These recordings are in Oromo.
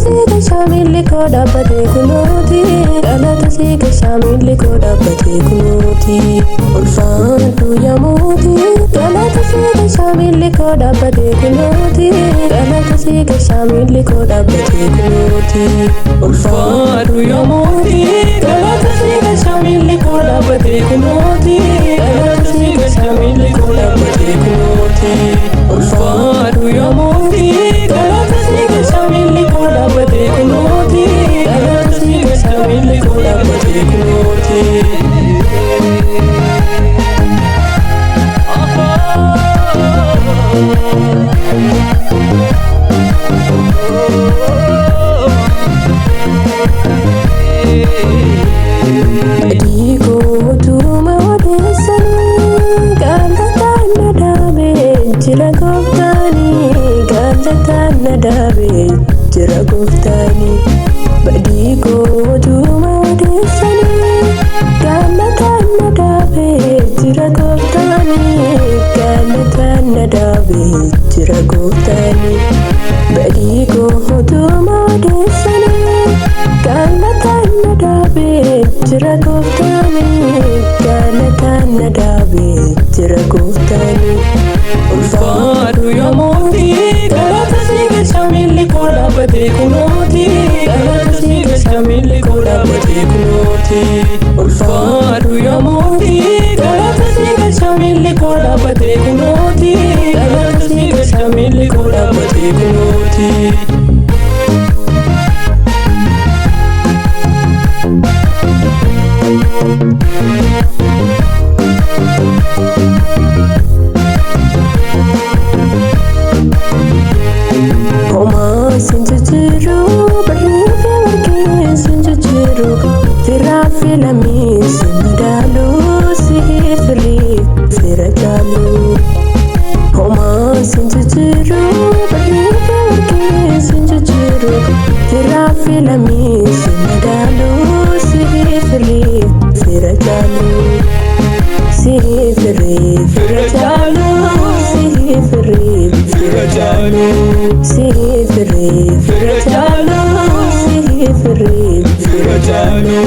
siga shamilli koda bade kunoti galata siga shamilli koda bade kunoti ulfaatu yamuti galata siga shamilli koda bade kunoti galata siga shamilli koda bade kunoti ulfaatu yamuti galata siga shamilli koda bade kunoti galata siga shamilli koda bade kunoti ulfaatu yamuti galata siga shamilli koda bade kunoti galata siga shamilli koda bade kunoti Adiko tuma wadesani galata nadabe jira goftani galata nadabe jira goftani Adiko tuma wadesani galata nadabe jira goftani galata nadabe jira goftani Adiko tuma wadesani galata nadabe jira goftani galata nadabe jira goftani ulfaatu yamuti galata siga shamilli koda bade kunoti galata siga shamilli koda bade kunoti ulfaatu yamuti galata siga shamilli koda bade kunoti galata siga shamilli koda bade kunoti Oma sinjujiru berife warke sinjujiru Firafi lami simadalu sihifri firajalu Oma sinjujiru berife warke sinjujiru Firafi lami simadalu sihifri firajalu Sihifri firajalu Sihifri firajalu Sihifri firajalu Sihifri firajalu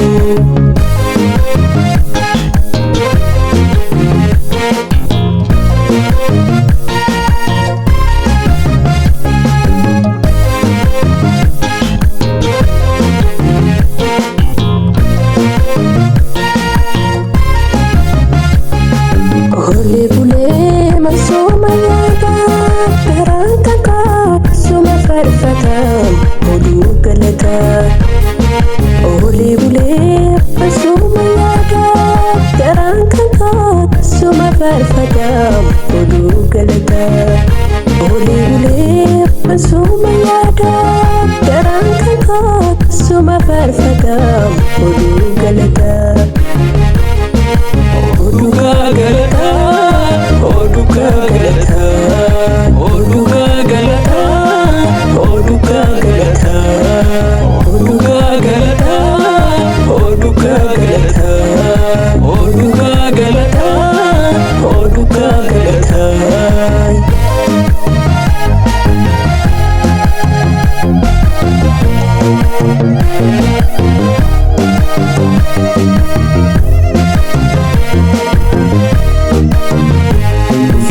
Ole bule masoma yaga tarantaka suma farfata odu galata Ole bule masoma yaga tarantaka suma farfata odu galata Ole bule masoma yaga tarantaka suma farfata odu galata Oduka galata, oduka galata, oduka galata, oduka galata, oduka galata, oduka galata, oduka galata, oduka galata.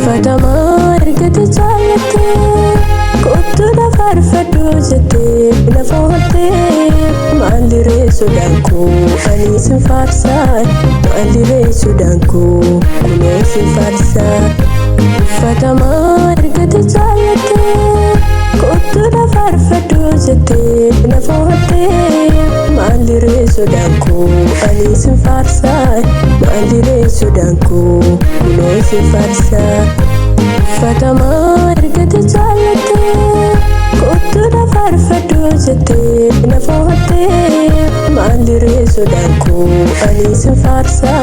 Fatama ergate chalate kottu da farfadu jate lafote mandire sudanku ani sin farsa mandire sudanku kuno sin farsa Fatama ergate chalate kottu da farfadu jate lafote mandire sudanku ani sin farsa mandire sudanku kuno sin farsa Fatama ergate chalate kottu da farfadu jate lafote mandire sudanku ani sin farsa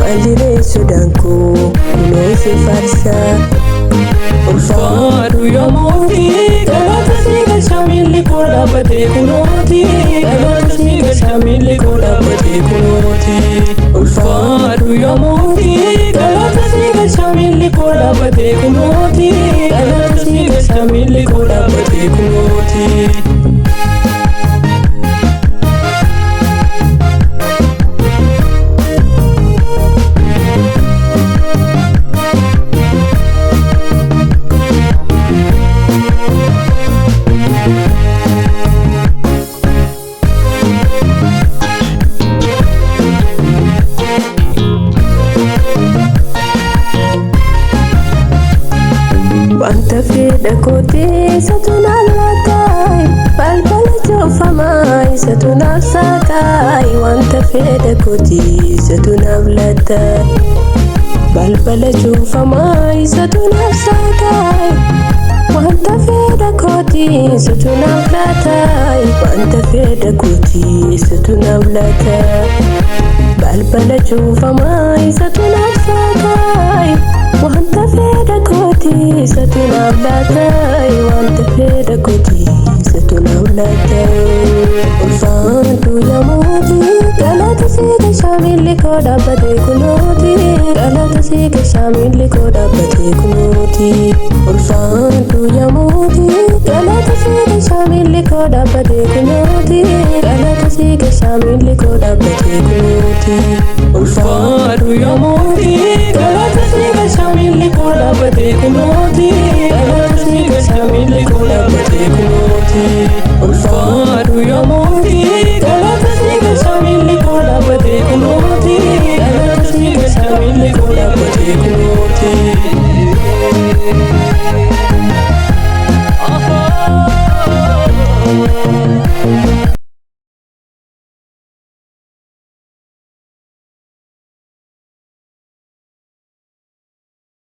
mandire sudanku kuno sin farsa ulfaatu yamuti galata siga shamilli koda bade kunoti galata siga shamilli koda bade kunoti ulfaatu yamuti galata siga shamilli koda bade kunoti galata siga shamilli koda bade kunoti fedha kooti satunaaf laataay balbala cufamay satunaaf saaqaay wanta fedha kooti satunaaf laataay balbala cufamay satunaaf saaqaay wanta fedha kooti satunaaf laataay wanta fedha kooti satunaaf laataay balbala cufamay satunaaf saaqaay wanta fedha kooti satunaaf laataay wanta fedha kooti satunaaf laataay ulfaatu yamuuti galata siika shaamilli koo dhaabbatee kunuuti galata siika shaamilli koo dhaabbatee kunuuti ulfaatu yamuuti galata siika shaamilli koo dhaabbatee kunuuti galata siika shaamilli koo dhaabbatee kunuuti ulfaatu yamuuti galata siika shaamilli koo dhaabbatee kunuuti galata siika shaamilli koo dhaabbatee kunuuti ulfaatu yamuuti galata siika shaamilli koo dhaabbatee kunuuti galata siika shaamilli koo dhaabbatee kunuuti